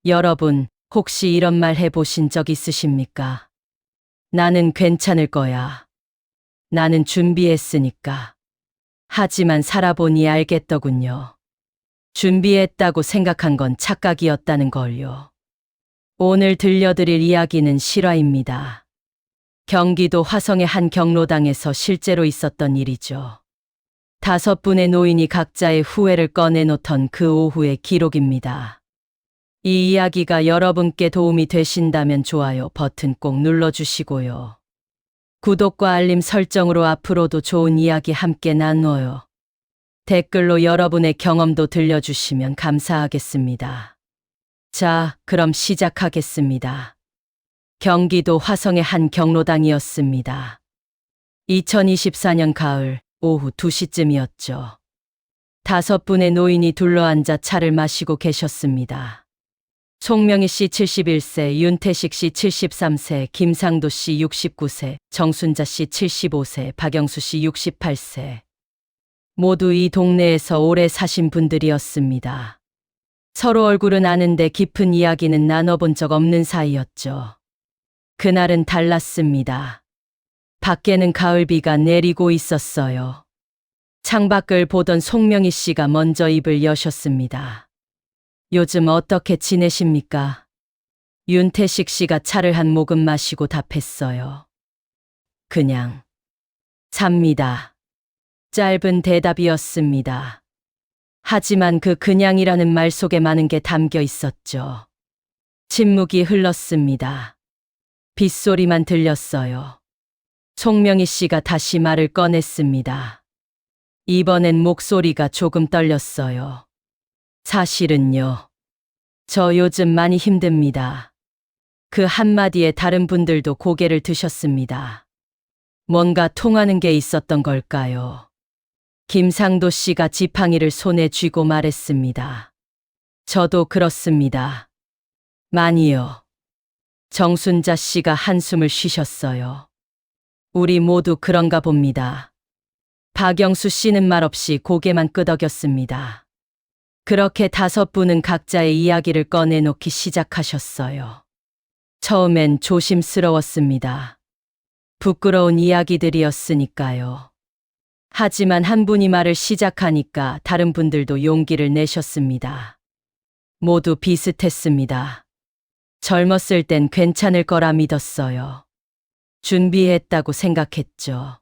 여러분, 혹시 이런 말 해보신 적 있으십니까? 나는 괜찮을 거야. 나는 준비했으니까. 하지만 살아보니 알겠더군요. 준비했다고 생각한 건 착각이었다는 걸요. 오늘 들려드릴 이야기는 실화입니다. 경기도 화성의 한 경로당에서 실제로 있었던 일이죠. 5분의 노인이 각자의 후회를 꺼내놓던 그 오후의 기록입니다. 이 이야기가 여러분께 도움이 되신다면 좋아요 버튼 꼭 눌러주시고요. 구독과 알림 설정으로 앞으로도 좋은 이야기 함께 나눠요. 댓글로 여러분의 경험도 들려주시면 감사하겠습니다. 자, 그럼 시작하겠습니다. 경기도 화성의 한 경로당이었습니다. 2024년 가을 오후 2시쯤이었죠. 5분의 노인이 둘러앉아 차를 마시고 계셨습니다. 송명희 씨 71세, 윤태식 씨 73세, 김상도 씨 69세, 정순자 씨 75세, 박영수 씨 68세. 모두 이 동네에서 오래 사신 분들이었습니다. 서로 얼굴은 아는데 깊은 이야기는 나눠본 적 없는 사이였죠. 그날은 달랐습니다. 밖에는 가을비가 내리고 있었어요. 창밖을 보던 송명희 씨가 먼저 입을 여셨습니다. 요즘 어떻게 지내십니까? 윤태식 씨가 차를 한 모금 마시고 답했어요. 그냥 삽니다. 짧은 대답이었습니다. 하지만 그 그냥이라는 말 속에 많은 게 담겨 있었죠. 침묵이 흘렀습니다. 빗소리만 들렸어요. 송명희 씨가 다시 말을 꺼냈습니다. 이번엔 목소리가 조금 떨렸어요. 사실은요. 저 요즘 많이 힘듭니다. 그 한마디에 다른 분들도 고개를 드셨습니다. 뭔가 통하는 게 있었던 걸까요? 김상도 씨가 지팡이를 손에 쥐고 말했습니다. 저도 그렇습니다. 많이요. 정순자 씨가 한숨을 쉬셨어요. 우리 모두 그런가 봅니다. 박영수 씨는 말없이 고개만 끄덕였습니다. 그렇게 5분은 각자의 이야기를 꺼내놓기 시작하셨어요. 처음엔 조심스러웠습니다. 부끄러운 이야기들이었으니까요. 하지만 한 분이 말을 시작하니까 다른 분들도 용기를 내셨습니다. 모두 비슷했습니다. 젊었을 땐 괜찮을 거라 믿었어요. 준비했다고 생각했죠.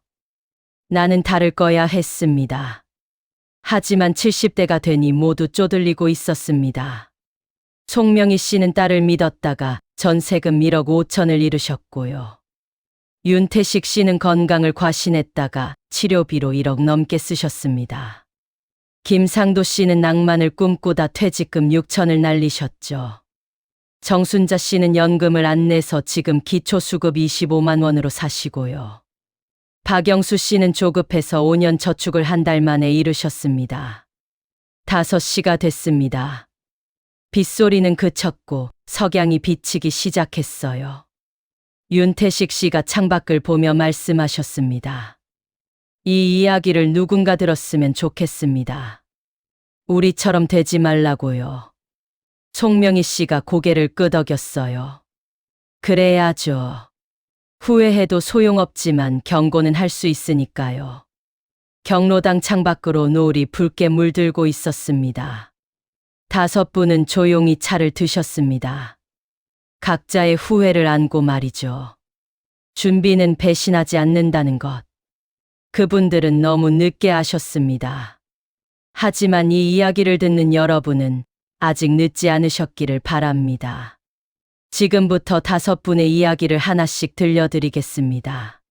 나는 다를 거야 했습니다. 하지만 70대가 되니 모두 쪼들리고 있었습니다. 송명희 씨는 딸을 믿었다가 전세금 1억 5천을 잃으셨고요. 윤태식 씨는 건강을 과신했다가 치료비로 1억 넘게 쓰셨습니다. 김상도 씨는 낭만을 꿈꾸다 퇴직금 6천을 날리셨죠. 정순자 씨는 연금을 안 내서 지금 기초수급 25만 원으로 사시고요. 박영수 씨는 조급해서 5년 저축을 한 달 만에 이루셨습니다. 5시가 됐습니다. 빗소리는 그쳤고 석양이 비치기 시작했어요. 윤태식 씨가 창밖을 보며 말씀하셨습니다. 이 이야기를 누군가 들었으면 좋겠습니다. 우리처럼 되지 말라고요. 송명희 씨가 고개를 끄덕였어요. 그래야죠. 후회해도 소용없지만 경고는 할 수 있으니까요. 경로당 창밖으로 노을이 붉게 물들고 있었습니다. 5분은 조용히 차를 드셨습니다. 각자의 후회를 안고 말이죠. 준비는 배신하지 않는다는 것. 그분들은 너무 늦게 아셨습니다. 하지만 이 이야기를 듣는 여러분은 아직 늦지 않으셨기를 바랍니다. 지금부터 5분의 이야기를 하나씩 들려드리겠습니다.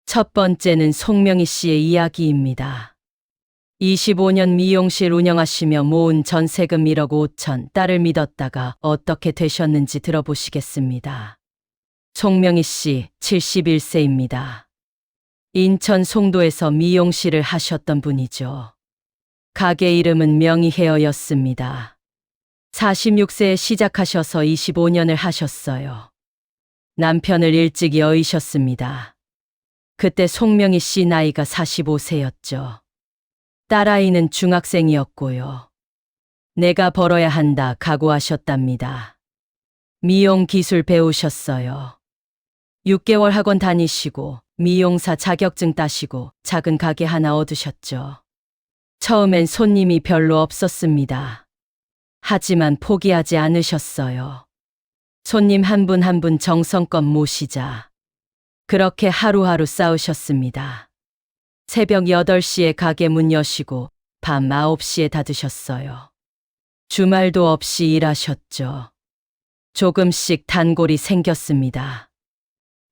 첫 번째는 송명희 씨의 이야기입니다. 25년 미용실 운영하시며 모은 전세금 1억 5천, 딸을 믿었다가 어떻게 되셨는지 들어보시겠습니다. 송명희 씨 71세입니다. 인천 송도에서 미용실을 하셨던 분이죠. 가게 이름은 명희헤어였습니다. 46세에 시작하셔서 25년을 하셨어요. 남편을 일찍 여의셨습니다. 그때 송명희 씨 나이가 45세였죠. 딸아이는 중학생이었고요. 내가 벌어야 한다 각오하셨답니다. 미용 기술 배우셨어요. 6개월 학원 다니시고 미용사 자격증 따시고 작은 가게 하나 얻으셨죠. 처음엔 손님이 별로 없었습니다. 하지만 포기하지 않으셨어요. 손님 한 분 한 분 정성껏 모시자. 그렇게 하루하루 싸우셨습니다. 새벽 8시에 가게 문 여시고 밤 9시에 닫으셨어요. 주말도 없이 일하셨죠. 조금씩 단골이 생겼습니다.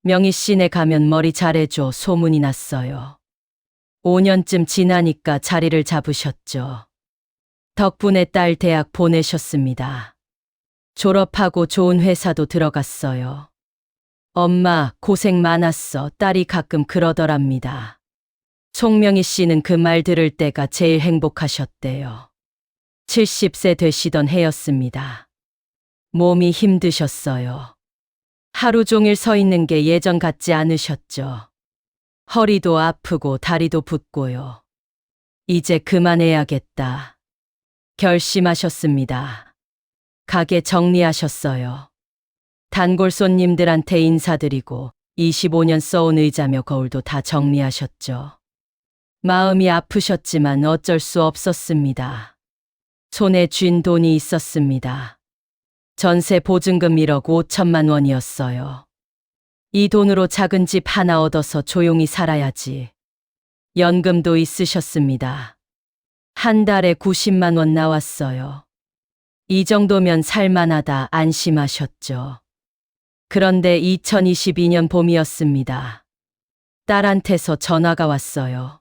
명희 씨네 가면 머리 잘해줘 소문이 났어요. 5년쯤 지나니까 자리를 잡으셨죠. 덕분에 딸 대학 보내셨습니다. 졸업하고 좋은 회사도 들어갔어요. 엄마 고생 많았어 딸이 가끔 그러더랍니다. 송명희 씨는 그 말 들을 때가 제일 행복하셨대요. 70세 되시던 해였습니다. 몸이 힘드셨어요. 하루 종일 서 있는 게 예전 같지 않으셨죠. 허리도 아프고 다리도 붓고요. 이제 그만해야겠다. 결심하셨습니다. 가게 정리하셨어요. 단골 손님들한테 인사드리고 25년 써온 의자며 거울도 다 정리하셨죠. 마음이 아프셨지만 어쩔 수 없었습니다. 손에 쥔 돈이 있었습니다. 전세 보증금 1억 5천만 원이었어요. 이 돈으로 작은 집 하나 얻어서 조용히 살아야지. 연금도 있으셨습니다. 한 달에 90만 원 나왔어요. 이 정도면 살만하다 안심하셨죠. 그런데 2022년 봄이었습니다. 딸한테서 전화가 왔어요.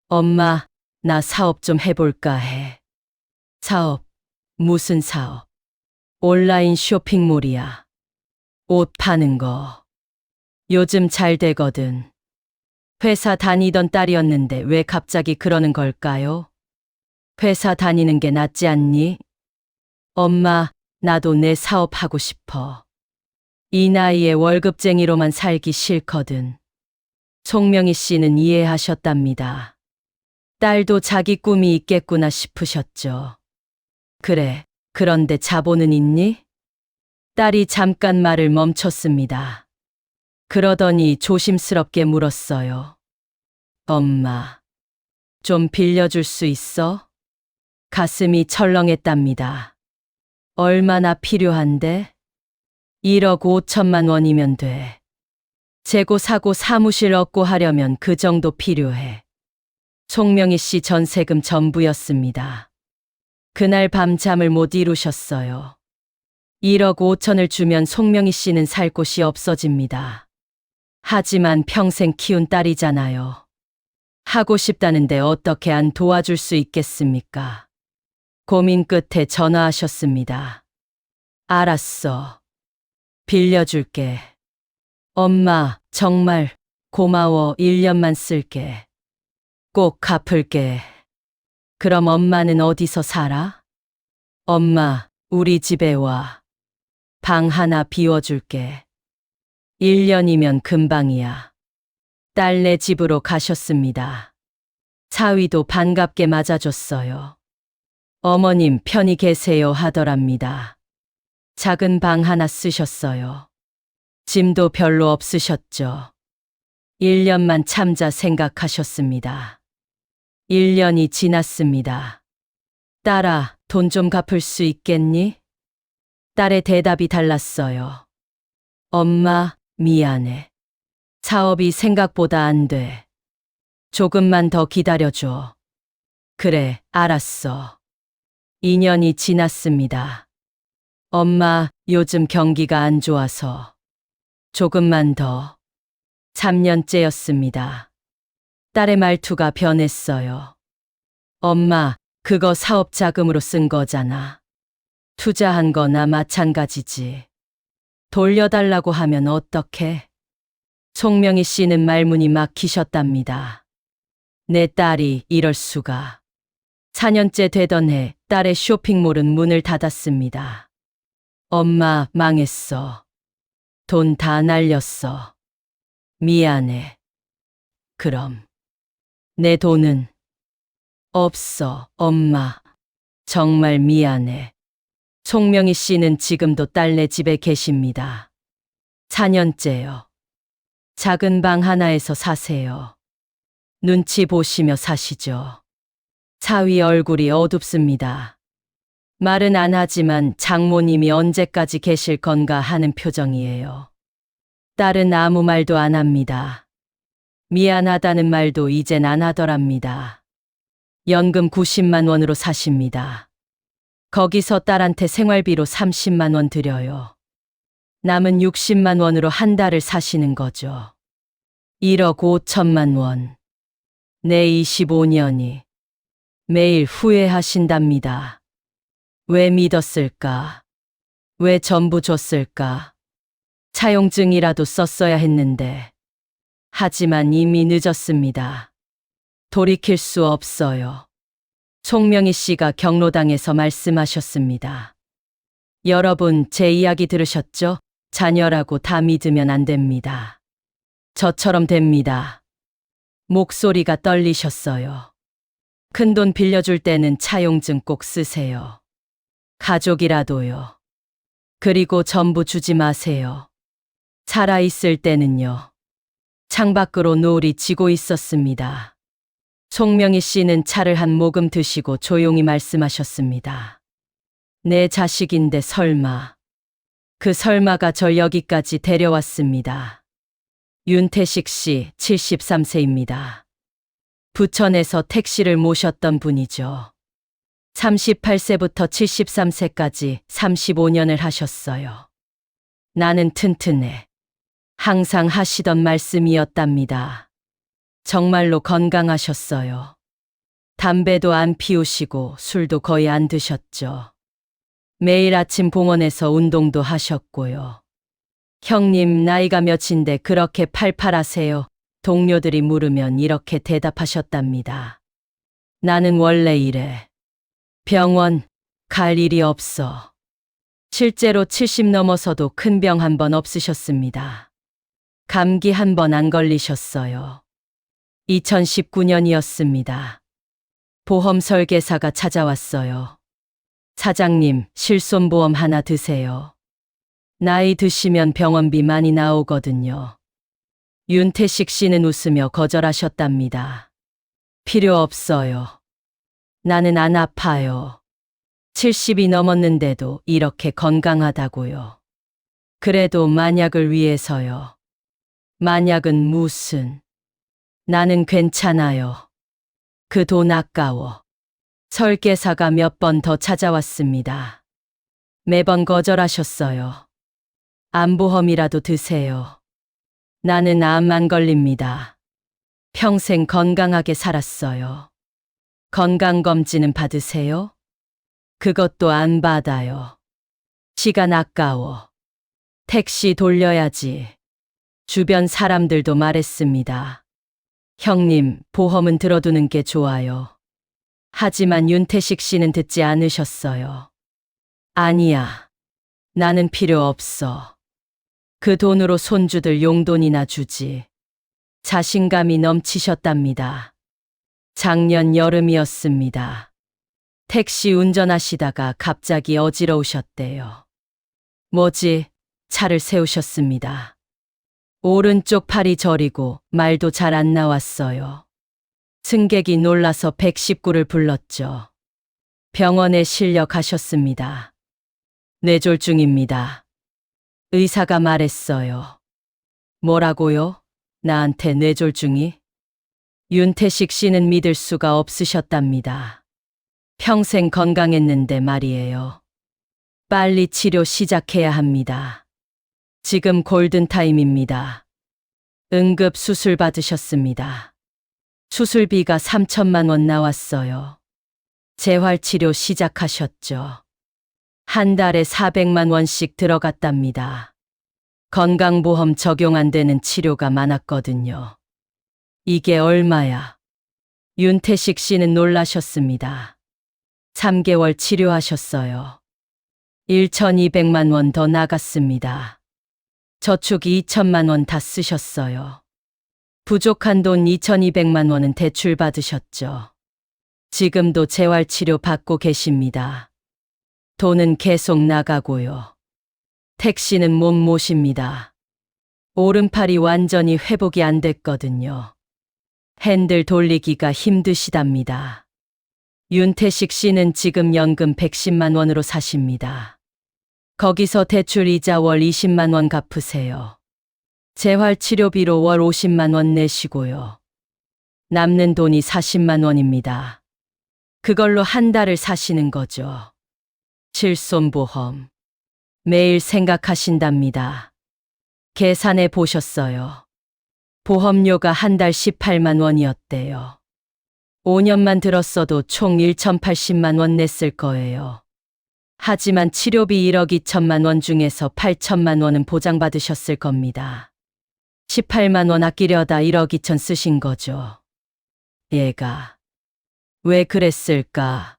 엄마, 나 사업 좀 해볼까 해. 사업? 무슨 사업? 온라인 쇼핑몰이야. 옷 파는 거. 요즘 잘 되거든. 회사 다니던 딸이었는데 왜 갑자기 그러는 걸까요? 회사 다니는 게 낫지 않니? 엄마, 나도 내 사업하고 싶어. 이 나이에 월급쟁이로만 살기 싫거든. 송명희 씨는 이해하셨답니다. 딸도 자기 꿈이 있겠구나 싶으셨죠. 그래, 그런데 자본은 있니? 딸이 잠깐 말을 멈췄습니다. 그러더니 조심스럽게 물었어요. 엄마, 좀 빌려줄 수 있어? 가슴이 철렁했답니다. 얼마나 필요한데? 1억 5천만 원이면 돼. 재고 사고 사무실 얻고 하려면 그 정도 필요해. 송명희 씨 전세금 전부였습니다. 그날 밤 잠을 못 이루셨어요. 1억 5천을 주면 송명희 씨는 살 곳이 없어집니다. 하지만 평생 키운 딸이잖아요. 하고 싶다는데 어떻게 안 도와줄 수 있겠습니까? 고민 끝에 전화하셨습니다. 알았어. 빌려줄게. 엄마, 정말 고마워. 1년만 쓸게. 꼭 갚을게. 그럼 엄마는 어디서 살아? 엄마, 우리 집에 와. 방 하나 비워줄게. 1년이면 금방이야. 딸네 집으로 가셨습니다. 사위도 반갑게 맞아줬어요. 어머님 편히 계세요 하더랍니다. 작은 방 하나 쓰셨어요. 짐도 별로 없으셨죠. 1년만 참자 생각하셨습니다. 1년이 지났습니다. 딸아, 돈 좀 갚을 수 있겠니? 딸의 대답이 달랐어요. 엄마, 미안해. 사업이 생각보다 안 돼. 조금만 더 기다려줘. 그래, 알았어. 2년이 지났습니다. 엄마, 요즘 경기가 안 좋아서. 조금만 더. 3년째였습니다. 딸의 말투가 변했어요. 엄마, 그거 사업 자금으로 쓴 거잖아. 투자한 거나 마찬가지지. 돌려달라고 하면 어떡해? 송명희 씨는 말문이 막히셨답니다. 내 딸이 이럴 수가. 4년째 되던 해 딸의 쇼핑몰은 문을 닫았습니다. 엄마, 망했어. 돈 다 날렸어. 미안해. 그럼 내 돈은? 없어, 엄마. 정말 미안해. 송명희 씨는 지금도 딸네 집에 계십니다. 4년째요. 작은 방 하나에서 사세요. 눈치 보시며 사시죠. 사위 얼굴이 어둡습니다. 말은 안 하지만 장모님이 언제까지 계실 건가 하는 표정이에요. 딸은 아무 말도 안 합니다. 미안하다는 말도 이젠 안 하더랍니다. 연금 90만 원으로 사십니다. 거기서 딸한테 생활비로 30만 원 드려요. 남은 60만 원으로 한 달을 사시는 거죠. 1억 5천만 원. 내 25년이. 매일 후회하신답니다. 왜 믿었을까? 왜 전부 줬을까? 차용증이라도 썼어야 했는데. 하지만 이미 늦었습니다. 돌이킬 수 없어요. 송명희 씨가 경로당에서 말씀하셨습니다. 여러분, 제 이야기 들으셨죠? 자녀라고 다 믿으면 안 됩니다. 저처럼 됩니다. 목소리가 떨리셨어요. 큰돈 빌려줄 때는 차용증 꼭 쓰세요. 가족이라도요. 그리고 전부 주지 마세요. 살아있을 때는요. 창밖으로 노을이 지고 있었습니다. 송명희 씨는 차를 한 모금 드시고 조용히 말씀하셨습니다. 내 자식인데 설마. 그 설마가 절 여기까지 데려왔습니다. 윤태식 씨 73세입니다. 부천에서 택시를 모셨던 분이죠. 38세부터 73세까지 35년을 하셨어요. 나는 튼튼해. 항상 하시던 말씀이었답니다. 정말로 건강하셨어요. 담배도 안 피우시고 술도 거의 안 드셨죠. 매일 아침 봉원에서 운동도 하셨고요. 형님 나이가 몇인데 그렇게 팔팔하세요? 동료들이 물으면 이렇게 대답하셨답니다. 나는 원래 이래. 병원 갈 일이 없어. 실제로 70 넘어서도 큰 병 한 번 없으셨습니다. 감기 한 번 안 걸리셨어요. 2019년이었습니다. 보험 설계사가 찾아왔어요. 사장님, 실손보험 하나 드세요. 나이 드시면 병원비 많이 나오거든요. 윤태식 씨는 웃으며 거절하셨답니다. 필요 없어요. 나는 안 아파요. 70이 넘었는데도 이렇게 건강하다고요. 그래도 만약을 위해서요. 만약은 무슨. 나는 괜찮아요. 그 돈 아까워. 설계사가 몇 번 더 찾아왔습니다. 매번 거절하셨어요. 암보험이라도 드세요. 나는 암 안 걸립니다. 평생 건강하게 살았어요. 건강검진은 받으세요? 그것도 안 받아요. 시간 아까워. 택시 돌려야지. 주변 사람들도 말했습니다. 형님, 보험은 들어두는 게 좋아요. 하지만 윤태식 씨는 듣지 않으셨어요. 아니야. 나는 필요 없어. 그 돈으로 손주들 용돈이나 주지. 자신감이 넘치셨답니다. 작년 여름이었습니다. 택시 운전하시다가 갑자기 어지러우셨대요. 뭐지? 차를 세우셨습니다. 오른쪽 팔이 저리고 말도 잘 안 나왔어요. 승객이 놀라서 119를 불렀죠. 병원에 실려 가셨습니다. 뇌졸중입니다. 의사가 말했어요. 뭐라고요? 나한테 뇌졸중이? 윤태식 씨는 믿을 수가 없으셨답니다. 평생 건강했는데 말이에요. 빨리 치료 시작해야 합니다. 지금 골든타임입니다. 응급 수술 받으셨습니다. 수술비가 3천만 원 나왔어요. 재활치료 시작하셨죠. 한 달에 400만 원씩 들어갔답니다. 건강보험 적용 안 되는 치료가 많았거든요. 이게 얼마야? 윤태식 씨는 놀라셨습니다. 3개월 치료하셨어요. 1,200만 원 더 나갔습니다. 저축 2천만 원 다 쓰셨어요. 부족한 돈 2,200만 원은 대출 받으셨죠. 지금도 재활치료 받고 계십니다. 돈은 계속 나가고요. 택시는 못 모십니다. 오른팔이 완전히 회복이 안 됐거든요. 핸들 돌리기가 힘드시답니다. 윤태식 씨는 지금 연금 110만 원으로 사십니다. 거기서 대출 이자 월 20만 원 갚으세요. 재활치료비로 월 50만 원 내시고요. 남는 돈이 40만 원입니다. 그걸로 한 달을 사시는 거죠. 실손보험. 매일 생각하신답니다. 계산해 보셨어요. 보험료가 한 달 18만 원이었대요. 5년만 들었어도 총 1,080만 원 냈을 거예요. 하지만 치료비 1억 2천만 원 중에서 8천만 원은 보장받으셨을 겁니다. 18만 원 아끼려다 1억 2천 쓰신 거죠. 얘가 왜 그랬을까?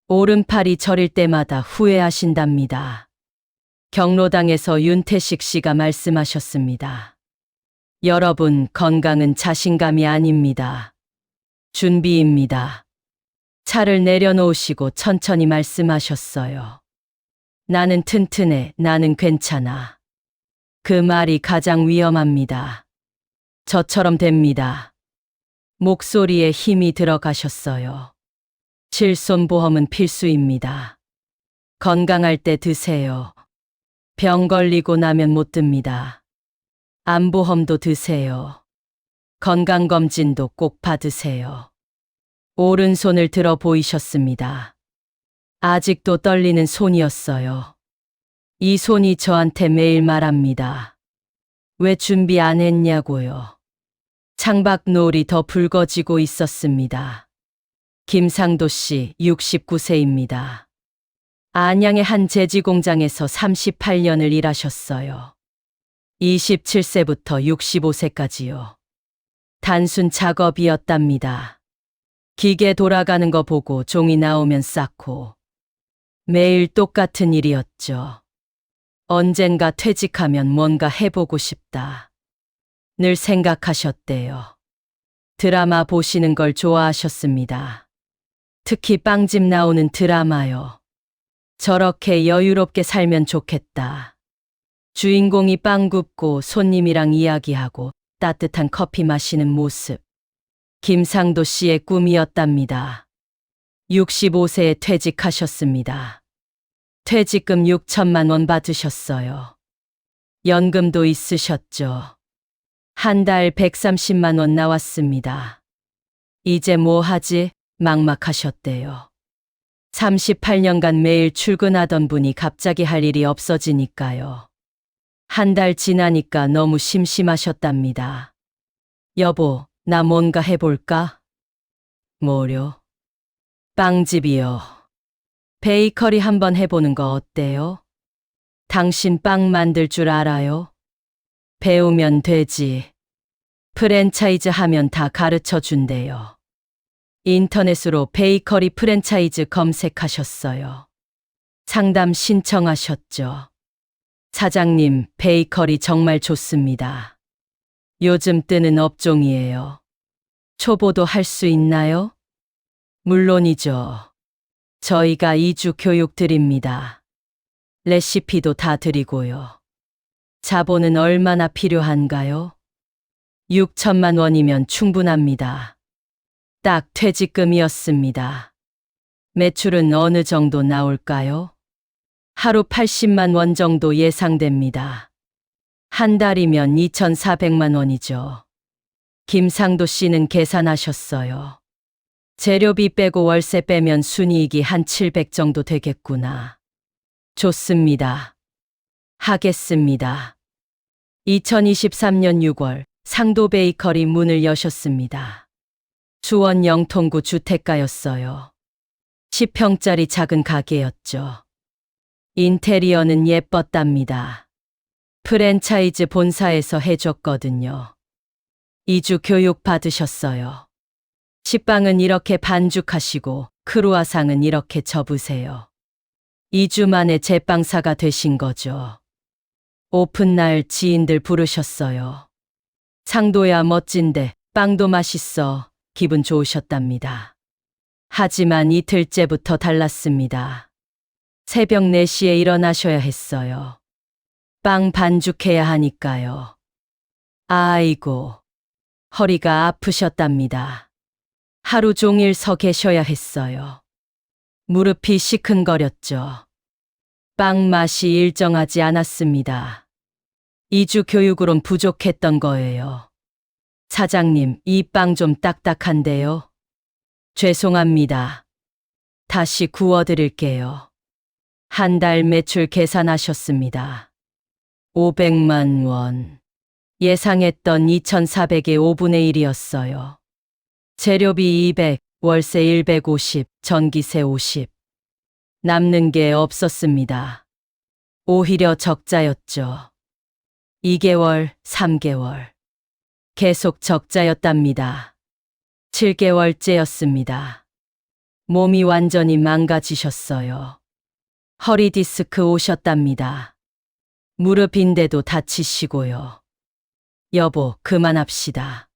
오른팔이 저릴 때마다 후회하신답니다. 경로당에서 윤태식 씨가 말씀하셨습니다. 여러분, 건강은 자신감이 아닙니다. 준비입니다. 차를 내려놓으시고 천천히 말씀하셨어요. 나는 튼튼해, 나는 괜찮아. 그 말이 가장 위험합니다. 저처럼 됩니다. 목소리에 힘이 들어가셨어요. 실손보험은 필수입니다. 건강할 때 드세요. 병 걸리고 나면 못 듭니다. 암보험도 드세요. 건강검진도 꼭 받으세요. 오른손을 들어 보이셨습니다. 아직도 떨리는 손이었어요. 이 손이 저한테 매일 말합니다. 왜 준비 안 했냐고요. 창밖 노을이 더 붉어지고 있었습니다. 김상도 씨, 69세입니다. 안양의 한 제지 공장에서 38년을 일하셨어요. 27세부터 65세까지요. 단순 작업이었답니다. 기계 돌아가는 거 보고 종이 나오면 쌓고. 매일 똑같은 일이었죠. 언젠가 퇴직하면 뭔가 해보고 싶다. 늘 생각하셨대요. 드라마 보시는 걸 좋아하셨습니다. 특히 빵집 나오는 드라마요. 저렇게 여유롭게 살면 좋겠다. 주인공이 빵 굽고 손님이랑 이야기하고 따뜻한 커피 마시는 모습. 김상도 씨의 꿈이었답니다. 65세에 퇴직하셨습니다. 퇴직금 6천만 원 받으셨어요. 연금도 있으셨죠. 한 달 130만 원 나왔습니다. 이제 뭐 하지? 막막하셨대요. 38년간 매일 출근하던 분이 갑자기 할 일이 없어지니까요. 한 달 지나니까 너무 심심하셨답니다. 여보, 나 뭔가 해볼까? 뭐려? 빵집이요. 베이커리 한번 해보는 거 어때요? 당신 빵 만들 줄 알아요? 배우면 되지. 프랜차이즈 하면 다 가르쳐 준대요. 인터넷으로 베이커리 프랜차이즈 검색하셨어요. 상담 신청하셨죠. 사장님, 베이커리 정말 좋습니다. 요즘 뜨는 업종이에요. 초보도 할 수 있나요? 물론이죠. 저희가 2주 교육 드립니다. 레시피도 다 드리고요. 자본은 얼마나 필요한가요? 6천만 원이면 충분합니다. 딱 퇴직금이었습니다. 매출은 어느 정도 나올까요? 하루 80만 원 정도 예상됩니다. 한 달이면 2,400만 원이죠. 김상도 씨는 계산하셨어요. 재료비 빼고 월세 빼면 순이익이 한 700 정도 되겠구나. 좋습니다. 하겠습니다. 2023년 6월 상도 베이커리 문을 여셨습니다. 수원 영통구 주택가였어요. 10평짜리 작은 가게였죠. 인테리어는 예뻤답니다. 프랜차이즈 본사에서 해줬거든요. 2주 교육 받으셨어요. 식빵은 이렇게 반죽하시고 크루아상은 이렇게 접으세요. 2주 만에 제빵사가 되신 거죠. 오픈날 지인들 부르셨어요. 상도야 멋진데 빵도 맛있어. 기분 좋으셨답니다. 하지만 이틀째부터 달랐습니다. 새벽 4시에 일어나셔야 했어요. 빵 반죽해야 하니까요. 아이고, 허리가 아프셨답니다. 하루 종일 서 계셔야 했어요. 무릎이 시큰거렸죠. 빵 맛이 일정하지 않았습니다. 2주 교육으론 부족했던 거예요. 사장님, 이 빵 좀 딱딱한데요. 죄송합니다. 다시 구워드릴게요. 한 달 매출 계산하셨습니다. 500만 원. 예상했던 2,400의 5분의 1이었어요. 재료비 200, 월세 150, 전기세 50. 남는 게 없었습니다. 오히려 적자였죠. 2개월, 3개월. 계속 적자였답니다. 7개월째였습니다. 몸이 완전히 망가지셨어요. 허리 디스크 오셨답니다. 무릎인데도 다치시고요. 여보, 그만합시다.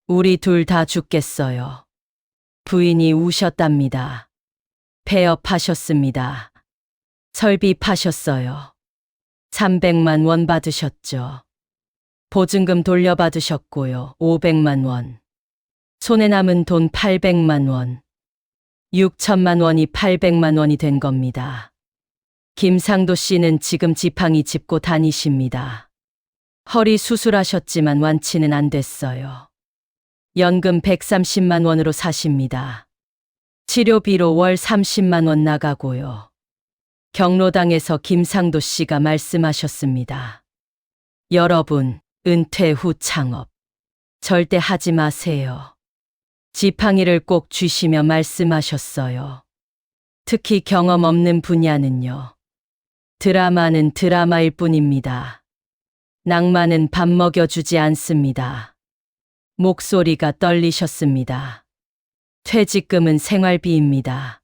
우리 둘 다 죽겠어요. 부인이 우셨답니다. 폐업하셨습니다. 설비 파셨어요. 300만 원 받으셨죠. 보증금 돌려받으셨고요. 500만 원. 손에 남은 돈 800만 원. 6천만 원이 800만 원이 된 겁니다. 김상도 씨는 지금 지팡이 짚고 다니십니다. 허리 수술하셨지만 완치는 안 됐어요. 연금 130만 원으로 사십니다. 치료비로 월 30만 원 나가고요. 경로당에서 김상도 씨가 말씀하셨습니다. 여러분, 은퇴 후 창업 절대 하지 마세요. 지팡이를 꼭 쥐시며 말씀하셨어요. 특히 경험 없는 분야는요. 드라마는 드라마일 뿐입니다. 낭만은 밥 먹여주지 않습니다. 목소리가 떨리셨습니다. 퇴직금은 생활비입니다.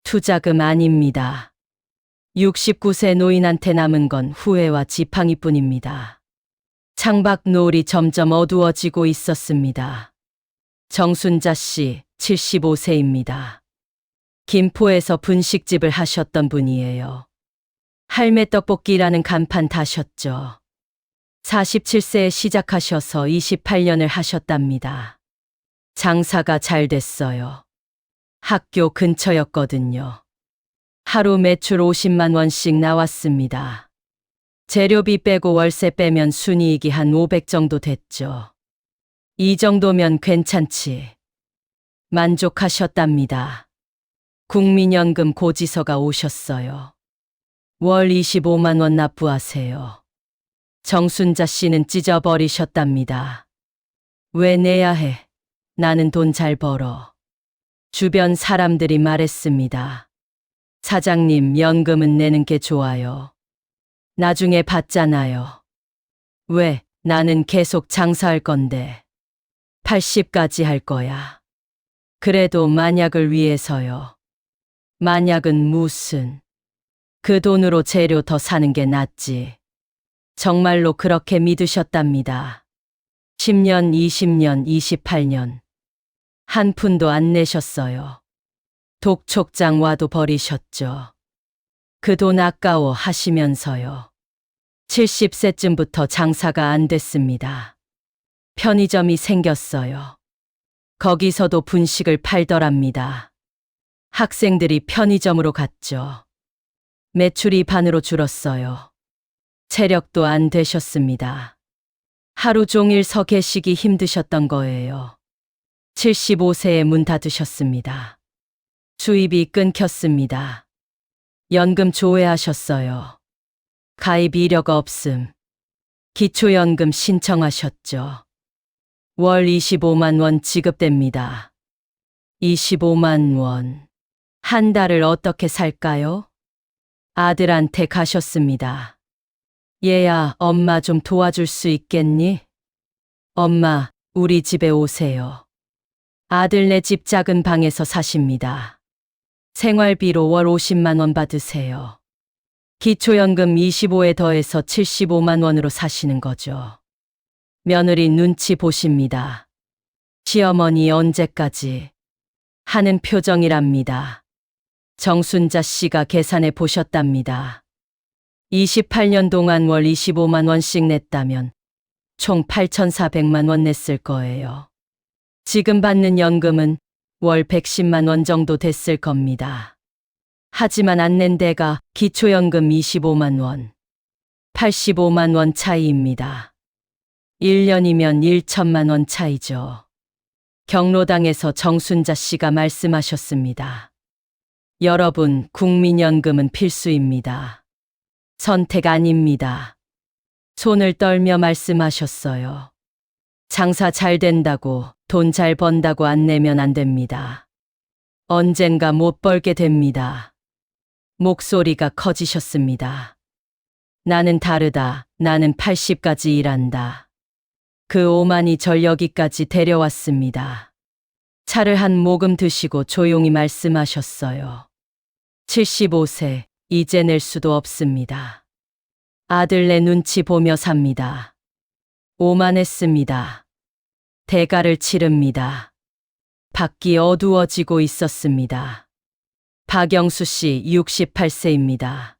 투자금 아닙니다. 69세 노인한테 남은 건 후회와 지팡이뿐입니다. 창밖 노을이 점점 어두워지고 있었습니다. 정순자 씨, 75세입니다. 김포에서 분식집을 하셨던 분이에요. 할매 떡볶이라는 간판 다셨죠. 47세에 시작하셔서 28년을 하셨답니다. 장사가 잘 됐어요. 학교 근처였거든요. 하루 매출 50만 원씩 나왔습니다. 재료비 빼고 월세 빼면 순이익이 한 500 정도 됐죠. 이 정도면 괜찮지. 만족하셨답니다. 국민연금 고지서가 오셨어요. 월 25만 원 납부하세요. 정순자 씨는 찢어버리셨답니다. 왜 내야 해? 나는 돈 잘 벌어. 주변 사람들이 말했습니다. 사장님, 연금은 내는 게 좋아요. 나중에 받잖아요. 왜? 나는 계속 장사할 건데. 80까지 할 거야. 그래도 만약을 위해서요. 만약은 무슨. 그 돈으로 재료 더 사는 게 낫지. 정말로 그렇게 믿으셨답니다. 10년, 20년, 28년. 한 푼도 안 내셨어요. 독촉장 와도 버리셨죠. 그 돈 아까워 하시면서요. 70세쯤부터 장사가 안 됐습니다. 편의점이 생겼어요. 거기서도 분식을 팔더랍니다. 학생들이 편의점으로 갔죠. 매출이 반으로 줄었어요. 체력도 안 되셨습니다. 하루 종일 서 계시기 힘드셨던 거예요. 75세에 문 닫으셨습니다. 수입이 끊겼습니다. 연금 조회하셨어요. 가입 이력 없음. 기초연금 신청하셨죠. 월 25만 원 지급됩니다. 25만 원. 한 달을 어떻게 살까요? 아들한테 가셨습니다. 얘야, 엄마 좀 도와줄 수 있겠니? 엄마, 우리 집에 오세요. 아들네 집 작은 방에서 사십니다. 생활비로 월 50만 원 받으세요. 기초연금 25에 더해서 75만 원으로 사시는 거죠. 며느리 눈치 보십니다. 시어머니 언제까지? 하는 표정이랍니다. 정순자 씨가 계산해 보셨답니다. 28년 동안 월 25만 원씩 냈다면 총 8,400만 원 냈을 거예요. 지금 받는 연금은 월 110만 원 정도 됐을 겁니다. 하지만 안 낸 데가 기초연금 25만 원, 85만 원 차이입니다. 1년이면 1천만 원 차이죠. 경로당에서 정순자 씨가 말씀하셨습니다. 여러분, 국민연금은 필수입니다. 선택 아닙니다. 손을 떨며 말씀하셨어요. 장사 잘 된다고, 돈 잘 번다고 안 내면 안 됩니다. 언젠가 못 벌게 됩니다. 목소리가 커지셨습니다. 나는 다르다. 나는 80까지 일한다. 그 오만이 절 여기까지 데려왔습니다. 차를 한 모금 드시고 조용히 말씀하셨어요. 75세, 이제 낼 수도 없습니다. 아들네 눈치 보며 삽니다. 오만했습니다. 대가를 치릅니다. 밖이 어두워지고 있었습니다. 박영수 씨 68세입니다.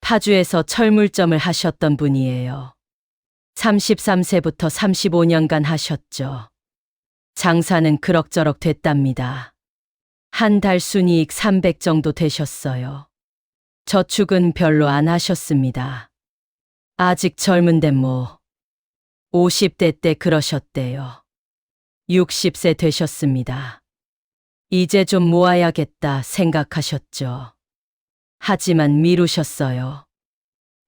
파주에서 철물점을 하셨던 분이에요. 33세부터 35년간 하셨죠. 장사는 그럭저럭 됐답니다. 한 달 순이익 300 정도 되셨어요. 저축은 별로 안 하셨습니다. 아직 젊은데 뭐. 50대 때 그러셨대요. 60세 되셨습니다. 이제 좀 모아야겠다 생각하셨죠. 하지만 미루셨어요.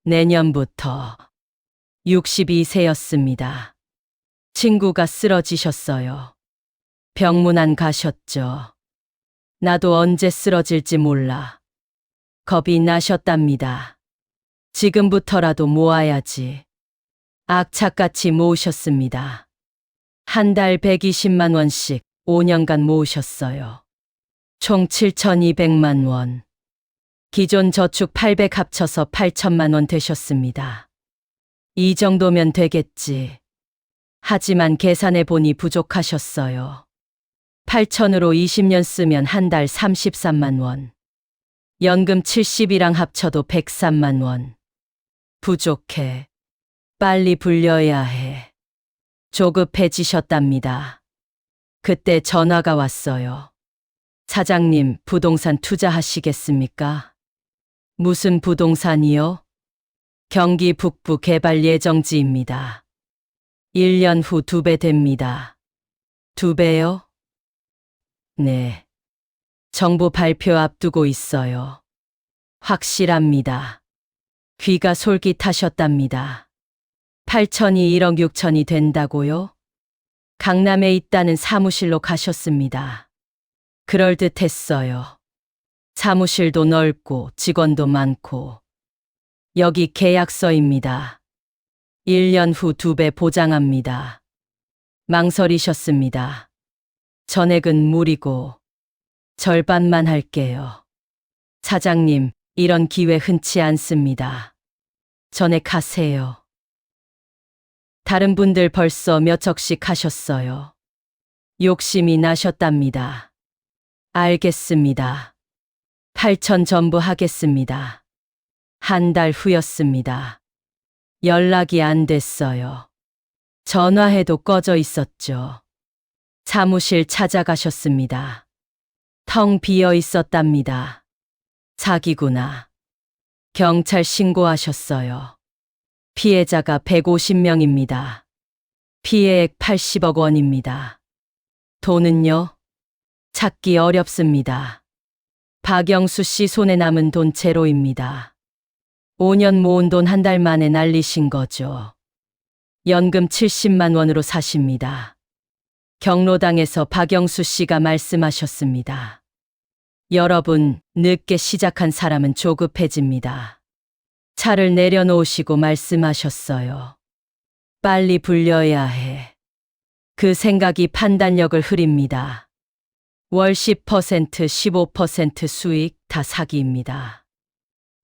내년부터. 62세였습니다. 친구가 쓰러지셨어요. 병문안 가셨죠. 나도 언제 쓰러질지 몰라. 겁이 나셨답니다. 지금부터라도 모아야지. 악착같이 모으셨습니다. 한 달 120만 원씩 5년간 모으셨어요. 총 7,200만 원. 기존 저축 800 합쳐서 8천만 원 되셨습니다. 이 정도면 되겠지. 하지만 계산해 보니 부족하셨어요. 8천으로 20년 쓰면 한 달 33만 원. 연금 70이랑 합쳐도 103만 원. 부족해. 빨리 불려야 해. 조급해지셨답니다. 그때 전화가 왔어요. 사장님, 부동산 투자하시겠습니까? 무슨 부동산이요? 경기 북부 개발 예정지입니다. 1년 후 2배 됩니다. 2배요? 네. 정부 발표 앞두고 있어요. 확실합니다. 귀가 솔깃하셨답니다. 8천이 1억 6천이 된다고요? 강남에 있다는 사무실로 가셨습니다. 그럴듯했어요. 사무실도 넓고 직원도 많고. 여기 계약서입니다. 1년 후 2배 보장합니다. 망설이셨습니다. 전액은 무리고 절반만 할게요. 사장님, 이런 기회 흔치 않습니다. 전액하세요. 다른 분들 벌써 몇 척씩 하셨어요. 욕심이 나셨답니다. 알겠습니다. 8천 전부 하겠습니다. 한 달 후였습니다. 연락이 안 됐어요. 전화해도 꺼져 있었죠. 사무실 찾아가셨습니다. 텅 비어 있었답니다. 사기구나. 경찰 신고하셨어요. 피해자가 150명입니다. 피해액 80억 원입니다. 돈은요? 찾기 어렵습니다. 박영수 씨 손에 남은 돈 제로입니다. 5년 모은 돈 한 달 만에 날리신 거죠. 연금 70만 원으로 사십니다. 경로당에서 박영수 씨가 말씀하셨습니다. 여러분, 늦게 시작한 사람은 조급해집니다. 차를 내려놓으시고 말씀하셨어요. 빨리 불려야 해. 그 생각이 판단력을 흐립니다. 월 10%, 15% 수익 다 사기입니다.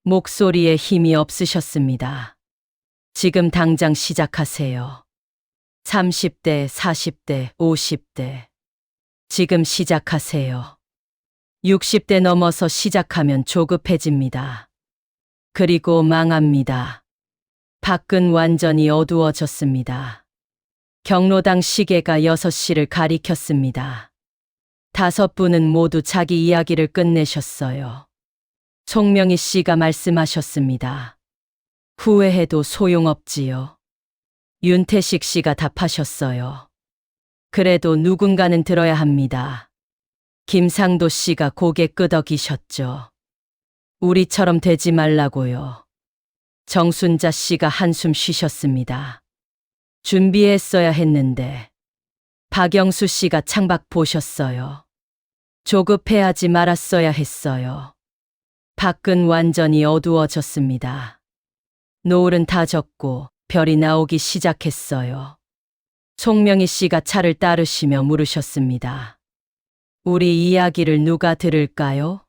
목소리에 힘이 없으셨습니다. 지금 당장 시작하세요. 30대, 40대, 50대. 지금 시작하세요. 60대 넘어서 시작하면 조급해집니다. 그리고 망합니다. 밖은 완전히 어두워졌습니다. 경로당 시계가 6시를 가리켰습니다. 5분은 모두 자기 이야기를 끝내셨어요. 송명희 씨가 말씀하셨습니다. 후회해도 소용없지요. 윤태식 씨가 답하셨어요. 그래도 누군가는 들어야 합니다. 김상도 씨가 고개 끄덕이셨죠. 우리처럼 되지 말라고요. 정순자 씨가 한숨 쉬셨습니다. 준비했어야 했는데. 박영수 씨가 창밖 보셨어요. 조급해하지 말았어야 했어요. 밖은 완전히 어두워졌습니다. 노을은 다 졌고 별이 나오기 시작했어요. 송명희 씨가 차를 따르시며 물으셨습니다. 우리 이야기를 누가 들을까요?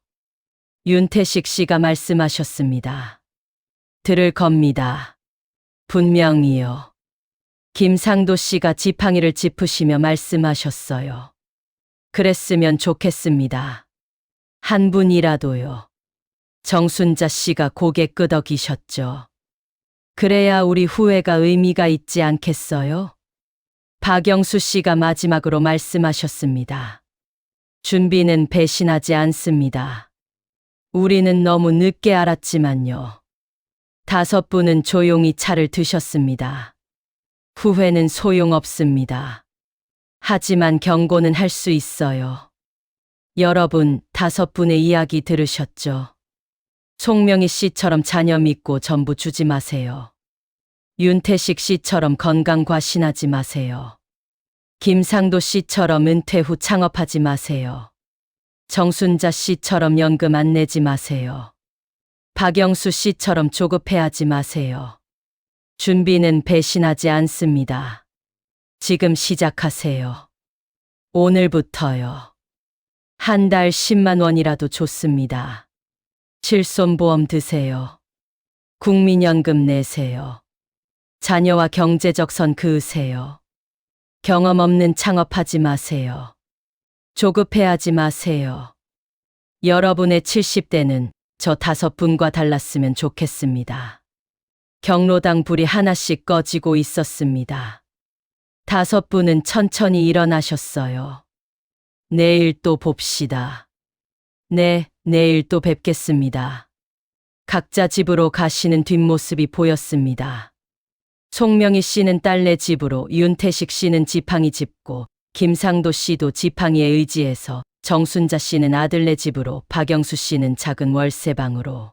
윤태식 씨가 말씀하셨습니다. 들을 겁니다. 분명히요. 김상도 씨가 지팡이를 짚으시며 말씀하셨어요. 그랬으면 좋겠습니다. 한 분이라도요. 정순자 씨가 고개 끄덕이셨죠. 그래야 우리 후회가 의미가 있지 않겠어요? 박영수 씨가 마지막으로 말씀하셨습니다. 준비는 배신하지 않습니다. 우리는 너무 늦게 알았지만요. 5분은 조용히 차를 드셨습니다. 후회는 소용없습니다. 하지만 경고는 할 수 있어요. 여러분, 5분의 이야기 들으셨죠? 송명희 씨처럼 자녀 믿고 전부 주지 마세요. 윤태식 씨처럼 건강 과신하지 마세요. 김상도 씨처럼 은퇴 후 창업하지 마세요. 정순자 씨처럼 연금 안 내지 마세요. 박영수 씨처럼 조급해하지 마세요. 준비는 배신하지 않습니다. 지금 시작하세요. 오늘부터요. 한 달 10만 원이라도 좋습니다. 실손보험 드세요. 국민연금 내세요. 자녀와 경제적 선 그으세요. 경험 없는 창업하지 마세요. 조급해하지 마세요. 여러분의 70대는 저 5분과 달랐으면 좋겠습니다. 경로당 불이 하나씩 꺼지고 있었습니다. 5분은 천천히 일어나셨어요. 내일 또 봅시다. 네, 내일 또 뵙겠습니다. 각자 집으로 가시는 뒷모습이 보였습니다. 송명희 씨는 딸네 집으로, 윤태식 씨는 지팡이 짚고, 김상도 씨도 지팡이에 의지해서, 정순자 씨는 아들네 집으로, 박영수 씨는 작은 월세방으로.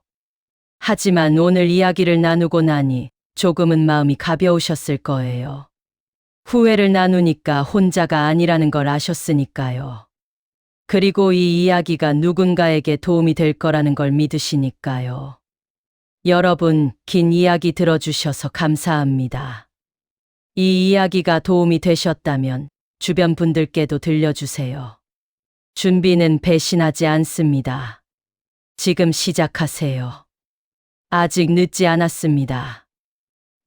하지만 오늘 이야기를 나누고 나니 조금은 마음이 가벼우셨을 거예요. 후회를 나누니까 혼자가 아니라는 걸 아셨으니까요. 그리고 이 이야기가 누군가에게 도움이 될 거라는 걸 믿으시니까요. 여러분, 긴 이야기 들어주셔서 감사합니다. 이 이야기가 도움이 되셨다면 주변 분들께도 들려주세요. 준비는 배신하지 않습니다. 지금 시작하세요. 아직 늦지 않았습니다.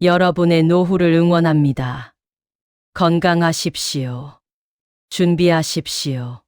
여러분의 노후를 응원합니다. 건강하십시오. 준비하십시오.